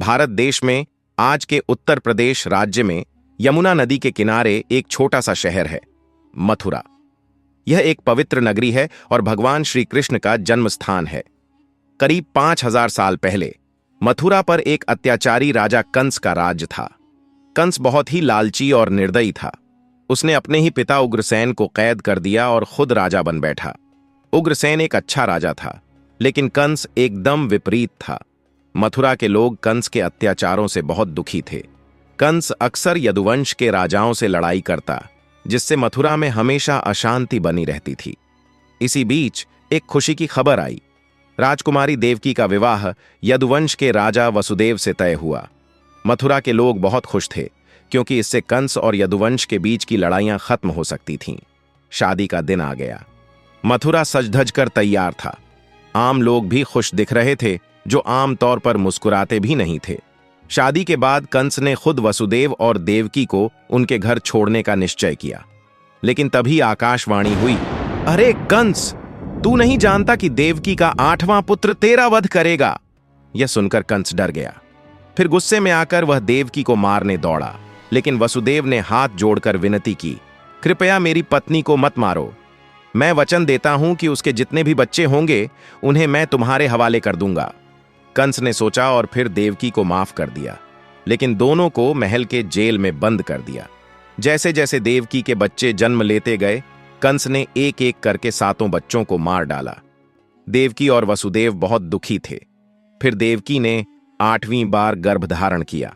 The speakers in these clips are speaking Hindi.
भारत देश में आज के उत्तर प्रदेश राज्य में यमुना नदी के किनारे एक छोटा सा शहर है, मथुरा। यह एक पवित्र नगरी है और भगवान श्री कृष्ण का जन्म स्थान है। करीब 5000 साल पहले मथुरा पर एक अत्याचारी राजा कंस का राज्य था। कंस बहुत ही लालची और निर्दयी था। उसने अपने ही पिता उग्रसेन को कैद कर दिया और खुद राजा बन बैठा। उग्रसेन एक अच्छा राजा था, लेकिन कंस एकदम विपरीत था। मथुरा के लोग कंस के अत्याचारों से बहुत दुखी थे। कंस अक्सर यदुवंश के राजाओं से लड़ाई करता, जिससे मथुरा में हमेशा अशांति बनी रहती थी। इसी बीच एक खुशी की खबर आई। राजकुमारी देवकी का विवाह यदुवंश के राजा वसुदेव से तय हुआ। मथुरा के लोग बहुत खुश थे, क्योंकि इससे कंस और यदुवंश के बीच की लड़ाइयां खत्म हो सकती थीं। शादी का दिन आ गया। मथुरा सज-धज कर तैयार था। आम लोग भी खुश दिख रहे थे, जो आम तौर पर मुस्कुराते भी नहीं थे। शादी के बाद कंस ने खुद वसुदेव और देवकी को उनके घर छोड़ने का निश्चय किया। लेकिन तभी आकाशवाणी हुई, अरे कंस, तू नहीं जानता कि देवकी का 8वां पुत्र तेरा वध करेगा। यह सुनकर कंस डर गया। फिर गुस्से में आकर वह देवकी को मारने दौड़ा, लेकिन वसुदेव ने हाथ जोड़कर विनती की, कृपया मेरी पत्नी को मत मारो। मैं वचन देता हूं कि उसके जितने भी बच्चे होंगे उन्हें मैं तुम्हारे हवाले कर दूंगा। कंस ने सोचा और फिर देवकी को माफ कर दिया, लेकिन दोनों को महल के जेल में बंद कर दिया। जैसे जैसे देवकी के बच्चे जन्म लेते गए, कंस ने एक एक करके 7 बच्चों को मार डाला। देवकी और वसुदेव बहुत दुखी थे। फिर देवकी ने 8वीं बार गर्भधारण किया।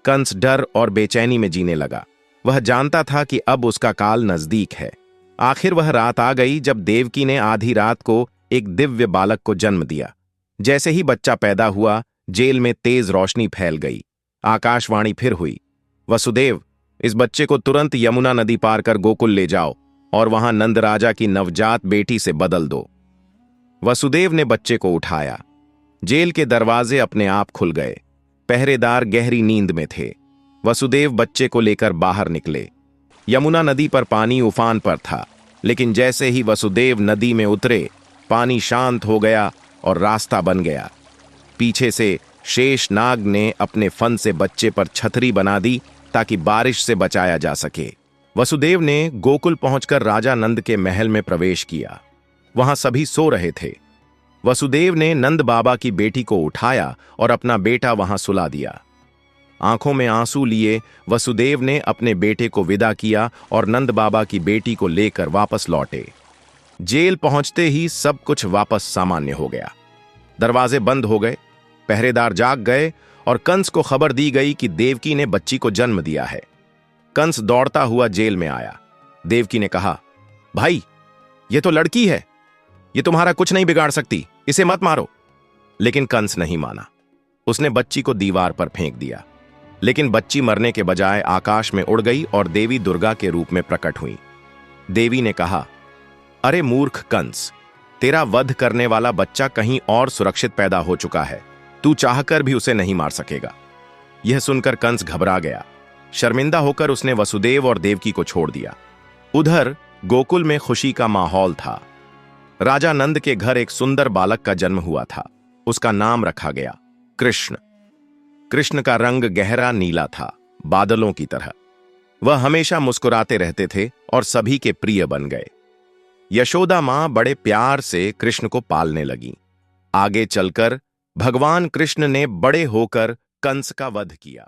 कंस डर और बेचैनी में जीने लगा। वह जानता था कि अब उसका काल नजदीक है। आखिर वह रात आ गई जब देवकी ने आधी रात को एक दिव्य बालक को जन्म दिया। जैसे ही बच्चा पैदा हुआ, जेल में तेज रोशनी फैल गई। आकाशवाणी फिर हुई, वसुदेव, इस बच्चे को तुरंत यमुना नदी पार कर गोकुल ले जाओ और वहां नंद राजा की नवजात बेटी से बदल दो। वसुदेव ने बच्चे को उठाया। जेल के दरवाजे अपने आप खुल गए। पहरेदार गहरी नींद में थे। वसुदेव बच्चे को लेकर बाहर निकले। यमुना नदी पर पानी उफान पर था, लेकिन जैसे ही वसुदेव नदी में उतरे, पानी शांत हो गया और रास्ता बन गया। पीछे से शेषनाग ने अपने फन से बच्चे पर छतरी बना दी ताकि बारिश से बचाया जा सके। वसुदेव ने गोकुल पहुंचकर राजा नंद के महल में प्रवेश किया। वहां सभी सो रहे थे। वसुदेव ने नंद बाबा की बेटी को उठाया और अपना बेटा वहां सुला दिया। आंखों में आंसू लिए वसुदेव ने अपने बेटे को विदा किया और नंद बाबा की बेटी को लेकर वापस लौटे। जेल पहुंचते ही सब कुछ वापस सामान्य हो गया। दरवाजे बंद हो गए, पहरेदार जाग गए और कंस को खबर दी गई कि देवकी ने बच्ची को जन्म दिया है। कंस दौड़ता हुआ जेल में आया। देवकी ने कहा, भाई, ये तो लड़की है, ये तुम्हारा कुछ नहीं बिगाड़ सकती, इसे मत मारो। लेकिन कंस नहीं माना। उसने बच्ची को दीवार पर फेंक दिया। लेकिन बच्ची मरने के बजाय आकाश में उड़ गई और देवी दुर्गा के रूप में प्रकट हुई। देवी ने कहा, अरे मूर्ख कंस, तेरा वध करने वाला बच्चा कहीं और सुरक्षित पैदा हो चुका है। तू चाहकर भी उसे नहीं मार सकेगा। यह सुनकर कंस घबरा गया। शर्मिंदा होकर उसने वसुदेव और देवकी को छोड़ दिया। उधर गोकुल में खुशी का माहौल था। राजा नंद के घर एक सुंदर बालक का जन्म हुआ था। उसका नाम रखा गया कृष्ण। कृष्ण का रंग गहरा नीला था, बादलों की तरह। वह हमेशा मुस्कुराते रहते थे और सभी के प्रिय बन गए। यशोदा मां बड़े प्यार से कृष्ण को पालने लगीं। आगे चलकर भगवान कृष्ण ने बड़े होकर कंस का वध किया।